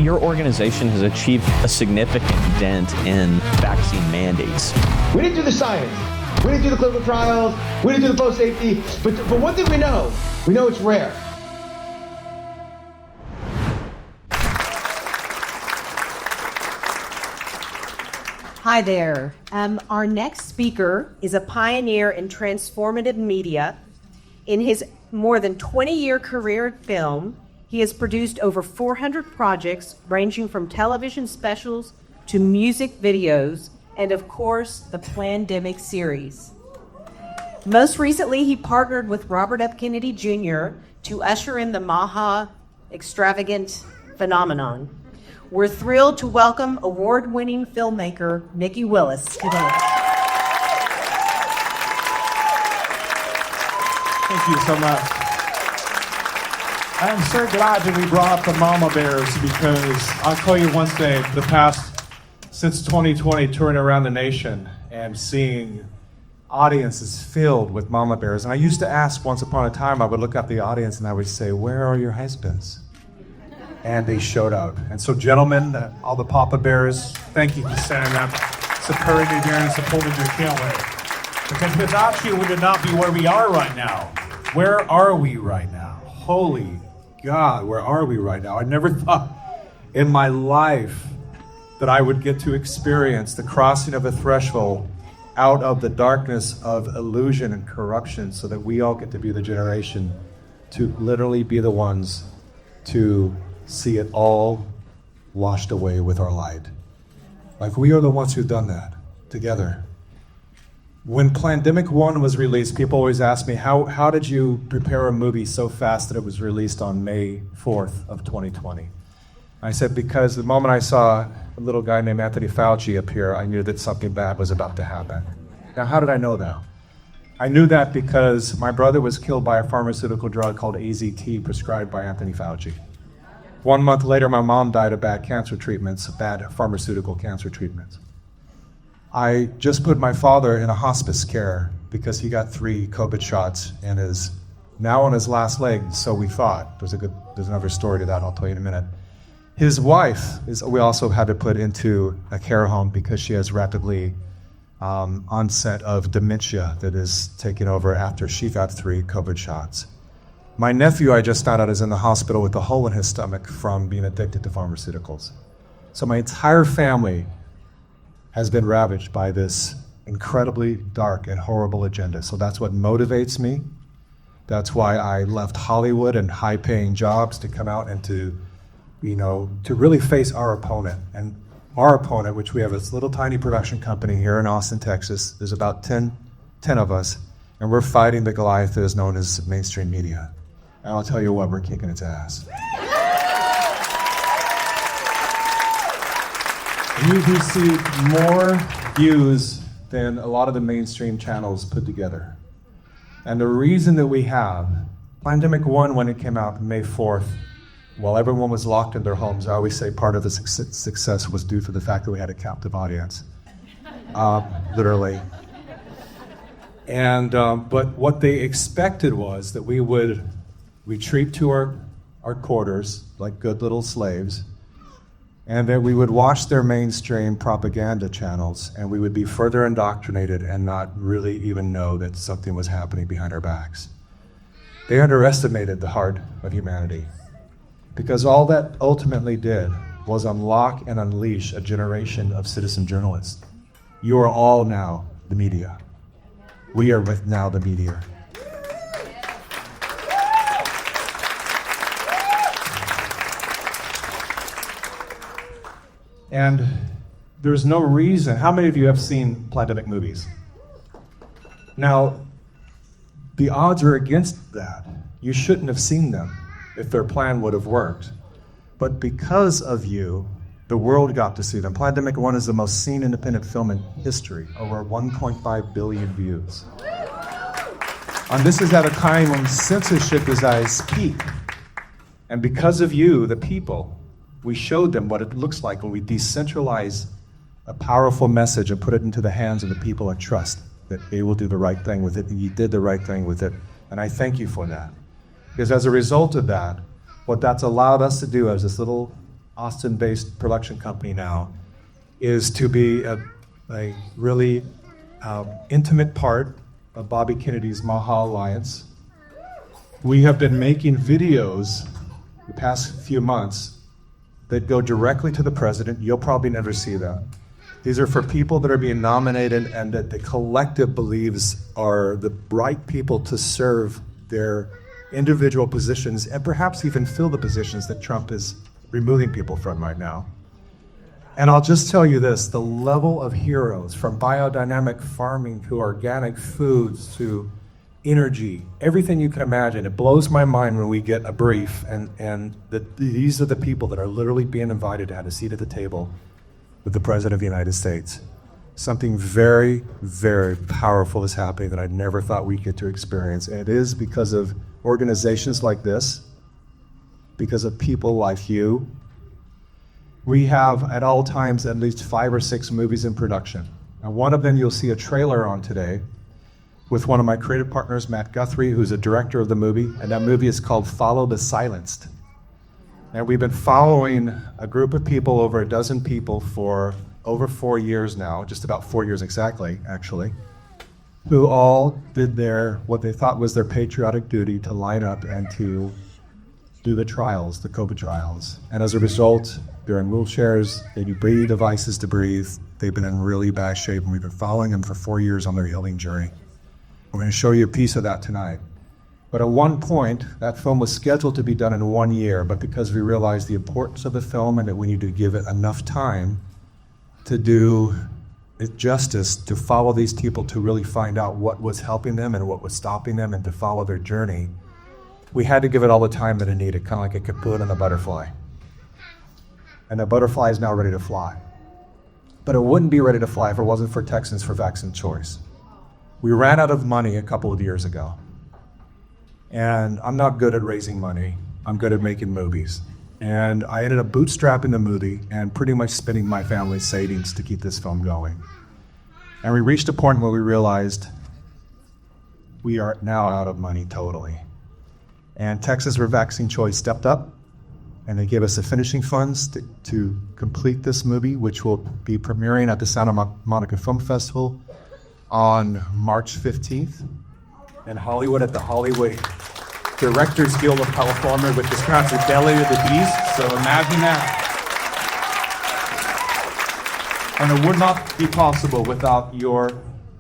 your organization has achieved a significant dent in vaccine mandates. We didn't do the science. We didn't do the clinical trials. We didn't do the post safety. But one thing we know it's rare. Hi there. Our next speaker is a pioneer in transformative media. In his more than 20-year career in film, he has produced over 400 projects ranging from television specials to music videos and, of course, the Plandemic series. Most recently, he partnered with Robert F. Kennedy Jr. to usher in the Maha extravagant phenomenon. We're thrilled to welcome award-winning filmmaker Mikki Willis today. Thank you so much. I'm so glad that we brought up the mama bears, because I'll tell you one thing, since 2020, touring around the nation and seeing audiences filled with mama bears. And I used to ask, once upon a time, I would look at the audience and I would say, where are your husbands? And they showed up. And so, gentlemen, all the papa bears, thank you for standing up, supporting me here and supporting you. Can't wait. Because without you, we would not be where we are right now. Where are we right now? Holy God, where are we right now? I never thought in my life that I would get to experience the crossing of a threshold out of the darkness of illusion and corruption, so that we all get to be the generation to literally be the ones to see it all washed away with our light. Like, we are the ones who've done that together. When Plandemic 1 was released, people always ask me, how did you prepare a movie so fast that it was released on May 4th of 2020? I said, because the moment I saw a little guy named Anthony Fauci appear, I knew that something bad was about to happen. Now, how did I know that? I knew that because my brother was killed by a pharmaceutical drug called AZT prescribed by Anthony Fauci. 1 month later, my mom died of bad cancer treatments, bad pharmaceutical cancer treatments. I just put my father in a hospice care because he got 3 COVID shots and is now on his last leg, so we thought. There's another story to that I'll tell you in a minute. His wife we also had to put into a care home because she has rapidly onset of dementia that is taking over after she got 3 COVID shots. My nephew, I just found out, is in the hospital with a hole in his stomach from being addicted to pharmaceuticals. So my entire family has been ravaged by this incredibly dark and horrible agenda. So that's what motivates me. That's why I left Hollywood and high-paying jobs to come out and to really face our opponent. And our opponent, which we have this little tiny production company here in Austin, Texas, there's about 10 of us, and we're fighting the Goliath that is known as mainstream media. And I'll tell you what, we're kicking its ass. We've received more views than a lot of the mainstream channels put together. And the reason that we have, Plandemic 1, when it came out May 4th, while everyone was locked in their homes, I always say part of the success was due to the fact that we had a captive audience, literally. And but what they expected was that we would retreat to our quarters like good little slaves, and that we would watch their mainstream propaganda channels, and we would be further indoctrinated and not really even know that something was happening behind our backs. They underestimated the heart of humanity, because all that ultimately did was unlock and unleash a generation of citizen journalists. You are all now the media. We are now the media. And there's no reason. How many of you have seen Plandemic movies? Now, the odds are against that. You shouldn't have seen them if their plan would have worked. But because of you, the world got to see them. Plandemic 1 is the most seen independent film in history, over 1.5 billion views. And this is at a time when censorship is at its peak. And because of you, the people, we showed them what it looks like when we decentralize a powerful message and put it into the hands of the people and trust that they will do the right thing with it, and you did the right thing with it. And I thank you for that. Because as a result of that, what that's allowed us to do as this little Austin-based production company now, is to be a really intimate part of Bobby Kennedy's Maha Alliance. We have been making videos the past few months that go directly to the president. You'll probably never see that. These are for people that are being nominated and that the collective believes are the right people to serve their individual positions and perhaps even fill the positions that Trump is removing people from right now. And I'll just tell you this, the level of heroes, from biodynamic farming to organic foods to energy, everything you can imagine, it blows my mind when we get a brief and these are the people that are literally being invited to have a seat at the table with the President of the United States. Something very, very powerful is happening that I never thought we'd get to experience. And it is because of organizations like this, because of people like you. We have at all times at least 5 or 6 movies in production. And one of them you'll see a trailer on today with one of my creative partners, Matt Guthrie, who's a director of the movie, and that movie is called Follow the Silenced. And we've been following a group of people, over a dozen people, for over 4 years now, just about 4 years exactly, actually, who all did what they thought was their patriotic duty to line up and to do the trials, the COVID trials. And as a result, they're in wheelchairs, they need breathing devices to breathe. They've been in really bad shape, and we've been following them for 4 years on their healing journey. We're going to show you a piece of that tonight. But at one point, that film was scheduled to be done in 1 year, but because we realized the importance of the film and that we need to give it enough time to do it justice, to follow these people, to really find out what was helping them and what was stopping them, and to follow their journey, we had to give it all the time that it needed, kind of like a cocoon and a butterfly. And the butterfly is now ready to fly. But it wouldn't be ready to fly if it wasn't for Texans for Vaccine Choice. We ran out of money a couple of years ago. And I'm not good at raising money. I'm good at making movies. And I ended up bootstrapping the movie and pretty much spending my family's savings to keep this film going. And we reached a point where we realized we are now out of money totally. And Texas for Vaccine Choice stepped up, and they gave us the finishing funds to complete this movie, which will be premiering at the Santa Monica Film Festival on March 15th in Hollywood at the Hollywood Directors Guild of California, which is sponsored Belly of the Beast. So imagine that. And it would not be possible without your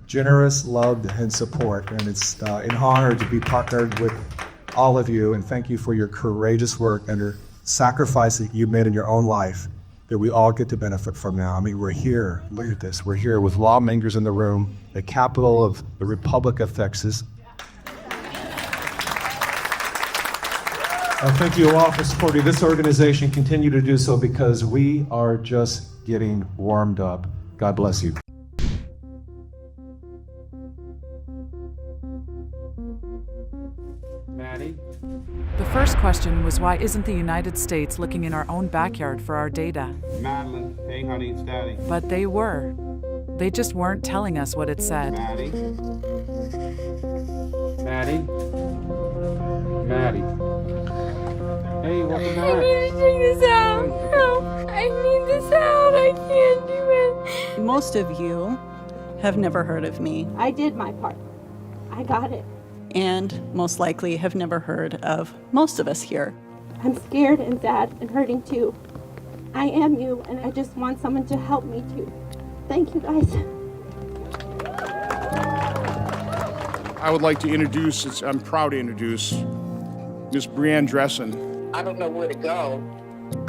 generous love and support. And it's an honor to be partnered with all of you. And thank you for your courageous work and your sacrifice that you've made in your own life that we all get to benefit from now. I mean, we're here. Look at this. We're here with lawmakers in the room, the capital of the Republic of Texas. Thank you all for supporting this organization. Continue to do so because we are just getting warmed up. God bless you. Maddie? The first question was, why isn't the United States looking in our own backyard for our data? Madeline, hey honey, it's Daddy. But they were. They just weren't telling us what it said. Maddie? Maddie? Maddie? Hey, what's the matter? I need to take this out. Help. I need this out. I can't do it. Most of you have never heard of me, I did my part. I got it. and most likely have never heard of most of us here. I'm scared and sad and hurting too. I am you, and I just want someone to help me too. Thank you guys. I would like to introduce, I'm proud to introduce, Miss Brianne Dressen. I don't know where to go.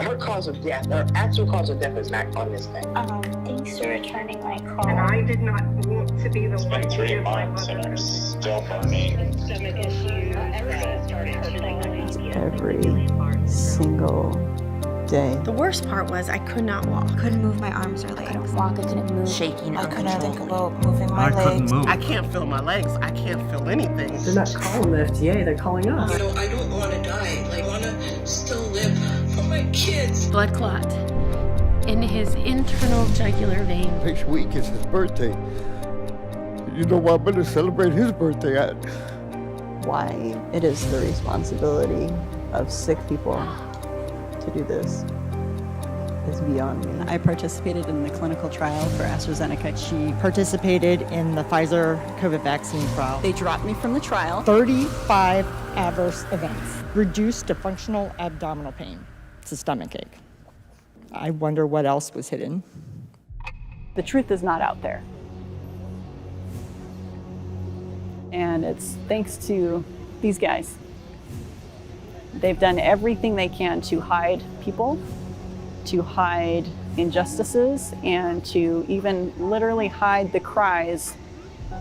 Her cause of death, her actual cause of death is not on this thing. Thanks for returning my call. And I did not want to be the one to give my mother. And I'm still burning. Stomach issues. Everything started hurting. Every single day. The worst part was I could not walk. Couldn't move my arms or legs. I couldn't walk, I couldn't move. Shaking. I couldn't think about moving my legs. Couldn't move. I can't feel my legs. I can't feel anything. They're not calling the FDA, they're calling us. I don't want to die. I want to still live for my kids. Blood clot in his internal jugular vein. Next week is his birthday. You know what I'm going to celebrate his birthday at? Why it is the responsibility of sick people to do this. is beyond me. I participated in the clinical trial for AstraZeneca. She participated in the Pfizer COVID vaccine trial. They dropped me from the trial. 35 adverse events. Reduced to functional abdominal pain. It's a stomach ache. I wonder what else was hidden. The truth is not out there. And it's thanks to these guys. They've done everything they can to hide people, to hide injustices, and to even literally hide the cries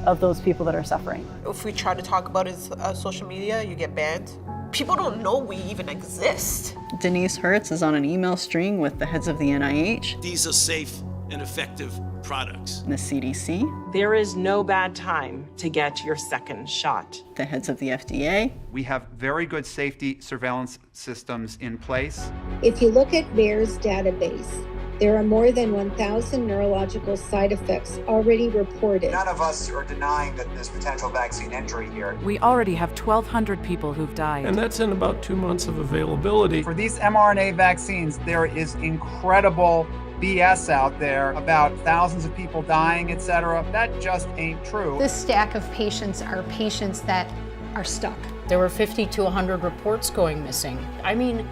of those people that are suffering. If we try to talk about it on social media, you get banned. People don't know we even exist. Denise Hertz is on an email string with the heads of the NIH. These are safe and effective products. The CDC. There is no bad time to get your second shot. The heads of the FDA. We have very good safety surveillance systems in place. If you look at VAERS database, there are more than 1,000 neurological side effects already reported. None of us are denying that there's potential vaccine injury here. We already have 1,200 people who've died. And that's in about 2 months of availability. For these mRNA vaccines, there is incredible BS out there about thousands of people dying, etc. That just ain't true. This stack of patients are patients that are stuck. There were 50 to 100 reports going missing. I mean,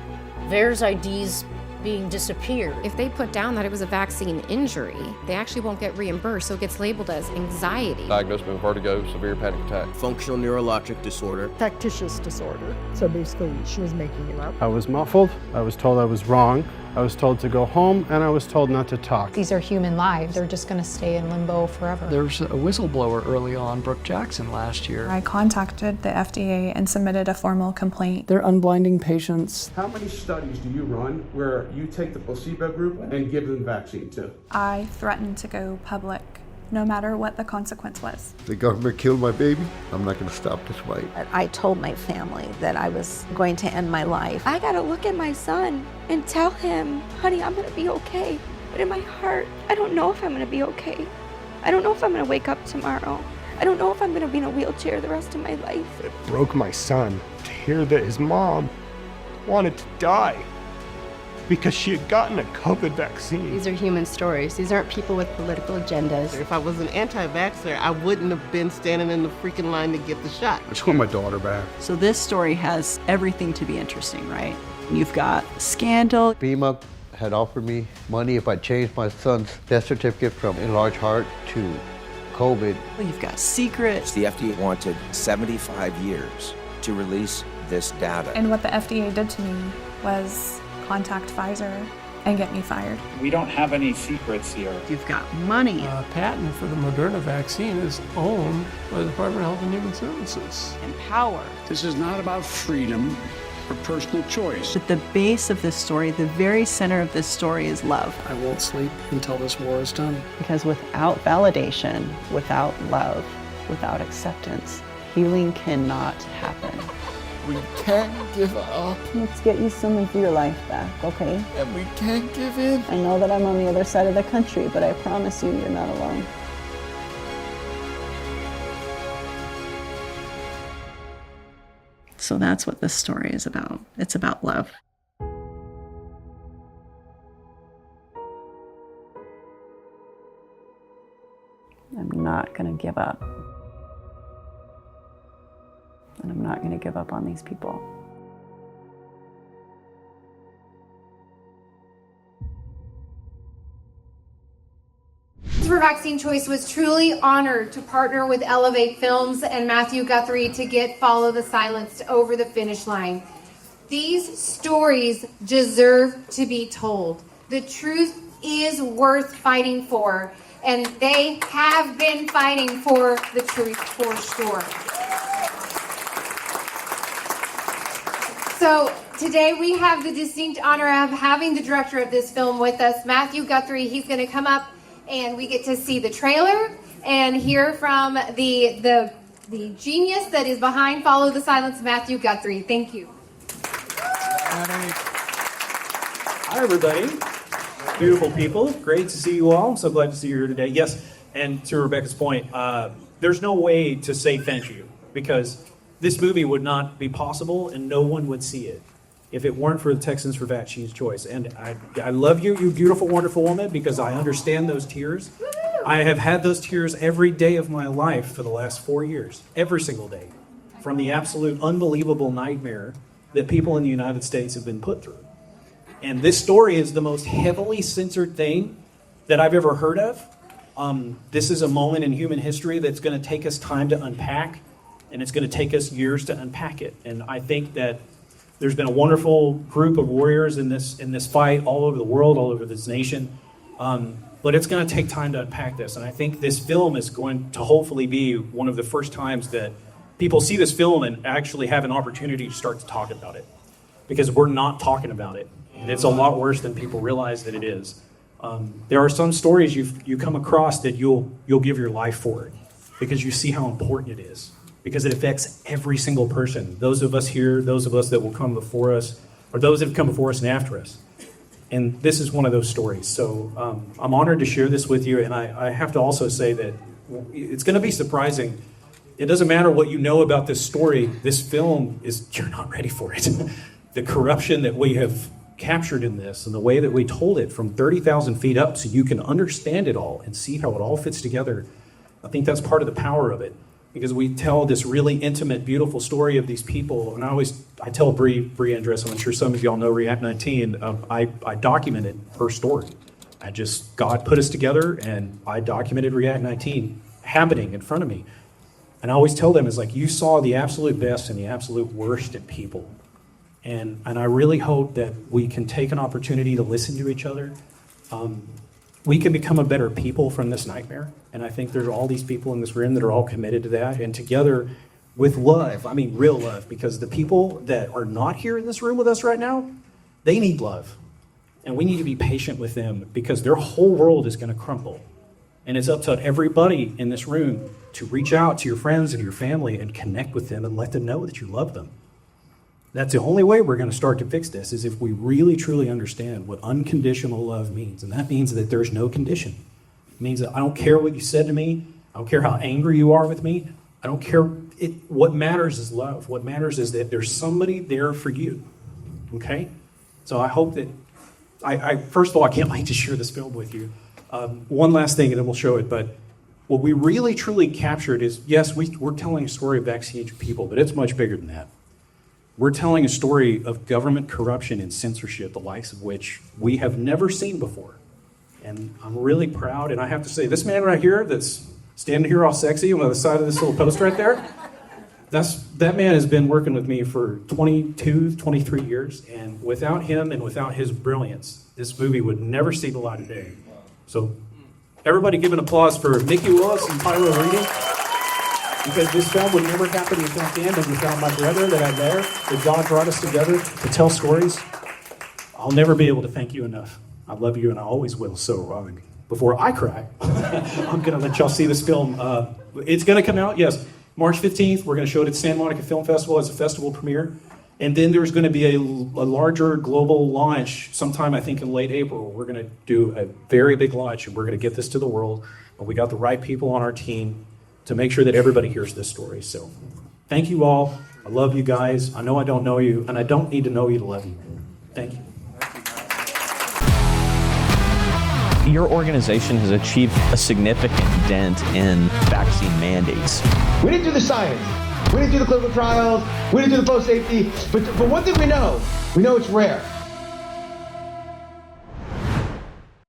VAERS IDs being disappeared. If they put down that it was a vaccine injury, they actually won't get reimbursed, so it gets labeled as anxiety. Diagnosed with vertigo, severe panic attack. Functional neurologic disorder. Factitious disorder. So basically, she was making it up. I was muffled. I was told I was wrong. I was told to go home, and I was told not to talk. These are human lives. They're just going to stay in limbo forever. There was a whistleblower early on, Brooke Jackson, last year. I contacted the FDA and submitted a formal complaint. They're unblinding patients. How many studies do you run where you take the placebo group and give them vaccine to? I threatened to go public, no matter what the consequence was. The government killed my baby. I'm not going to stop this fight. I told my family that I was going to end my life. I got to look at my son and tell him, honey, I'm going to be okay. But in my heart, I don't know if I'm going to be okay. I don't know if I'm going to wake up tomorrow. I don't know if I'm going to be in a wheelchair the rest of my life. It broke my son to hear that his mom wanted to die because she had gotten a COVID vaccine. These are human stories. These aren't people with political agendas. If I was an anti-vaxxer, I wouldn't have been standing in the freaking line to get the shot. I just want my daughter back. So this story has everything to be interesting, right? You've got scandal. FEMA had offered me money if I changed my son's death certificate from enlarged heart to COVID. You've got secrets. The FDA wanted 75 years to release this data. And what the FDA did to me was contact Pfizer and get me fired. We don't have any secrets here. You've got money. A patent for the Moderna vaccine is owned by the Department of Health and Human Services. And power. This is not about freedom or personal choice. At the base of this story, the very center of this story is love. I won't sleep until this war is done. Because without validation, without love, without acceptance, healing cannot happen. We can't give up. Let's get you some of your life back, okay? And we can't give in. I know that I'm on the other side of the country, but I promise you, you're not alone. So that's what this story is about. It's about love. I'm not going to give up. And I'm not going to give up on these people. For Vaccine Choice was truly honored to partner with Elevate Films and Matthew Guthrie to get Follow the Silence over the finish line. These stories deserve to be told. The truth is worth fighting for, and they have been fighting for the truth for sure. So today we have the distinct honor of having the director of this film with us, Matthew Guthrie. He's going to come up and we get to see the trailer and hear from the genius that is behind Follow the Silence, Matthew Guthrie. Thank you. Hi, everybody. Beautiful people. Great to see you all. I'm so glad to see you here today. Yes, and to Rebecca's point, there's no way to say thank you because this movie would not be possible and no one would see it if it weren't for the Texans for Vaccines Choice. And I love you, you beautiful, wonderful woman, because I understand those tears. I have had those tears every day of my life for the last 4 years, every single day, from the absolute unbelievable nightmare that people in the United States have been put through. And this story is the most heavily censored thing that I've ever heard of. This is a moment in human history that's going to take us time to unpack, and it's going to take us years to unpack it. And I think that there's been a wonderful group of warriors in this fight all over the world, all over this nation. But it's going to take time to unpack this. And I think this film is going to hopefully be one of the first times that people see this film and actually have an opportunity to start to talk about it. Because we're not talking about it. And it's a lot worse than people realize that it is. There are some stories you come across that you'll give your life for it, because you see how important it is. Because it affects every single person. Those of us here, those of us that will come before us, or those that have come before us and after us. And this is one of those stories. So I'm honored to share this with you. And I have to also say that it's going to be surprising. It doesn't matter what you know about this story. This film you're not ready for it. The corruption that we have captured in this and the way that we told it from 30,000 feet up so you can understand it all and see how it all fits together. I think that's part of the power of it. Because we tell this really intimate, beautiful story of these people. And I tell Bree Andress, I'm sure some of y'all know React 19, I documented her story. God put us together, and I documented React 19 happening in front of me. And I always tell them, it's like, you saw the absolute best and the absolute worst in people. And I really hope that we can take an opportunity to listen to each other. We can become a better people from this nightmare. And I think there's all these people in this room that are all committed to that. And together with love, I mean real love, because the people that are not here in this room with us right now, they need love. And we need to be patient with them, because their whole world is going to crumble. And it's up to everybody in this room to reach out to your friends and your family and connect with them and let them know that you love them. That's the only way we're going to start to fix this, is if we really truly understand what unconditional love means. And that means that there's no condition. It means that I don't care what you said to me. I don't care how angry you are with me. I don't care. What matters is love. What matters is that there's somebody there for you. Okay? So I hope that, first of all, I can't wait to share this film with you. One last thing, and then we'll show it. But what we really, truly captured is, yes, we're telling a story of vaccine people, but it's much bigger than that. We're telling a story of government corruption and censorship, the likes of which we have never seen before. And I'm really proud, and I have to say, this man right here that's standing here all sexy on the side of this little post right there, that man has been working with me for 22, 23 years, and without him and without his brilliance, this movie would never see the light of day. So everybody give an applause for Mikki Willis and Pyro Reading. Because this film would never happen without them and without my brother that I'm there, that God brought us together to tell stories. I'll never be able to thank you enough. I love you, and I always will. So before I cry, I'm going to let y'all see this film. It's going to come out, yes, March 15th. We're going to show it at Santa Monica Film Festival as a festival premiere. And then there's going to be a larger global launch sometime, I think, in late April. We're going to do a very big launch, and we're going to get this to the world. But we got the right people on our team to make sure that everybody hears this story. So thank you all. I love you guys. I know I don't know you, and I don't need to know you to love you. Thank you. Your organization has achieved a significant dent in vaccine mandates. We didn't do the science. We didn't do the clinical trials. We didn't do the post safety. But one thing we know it's rare.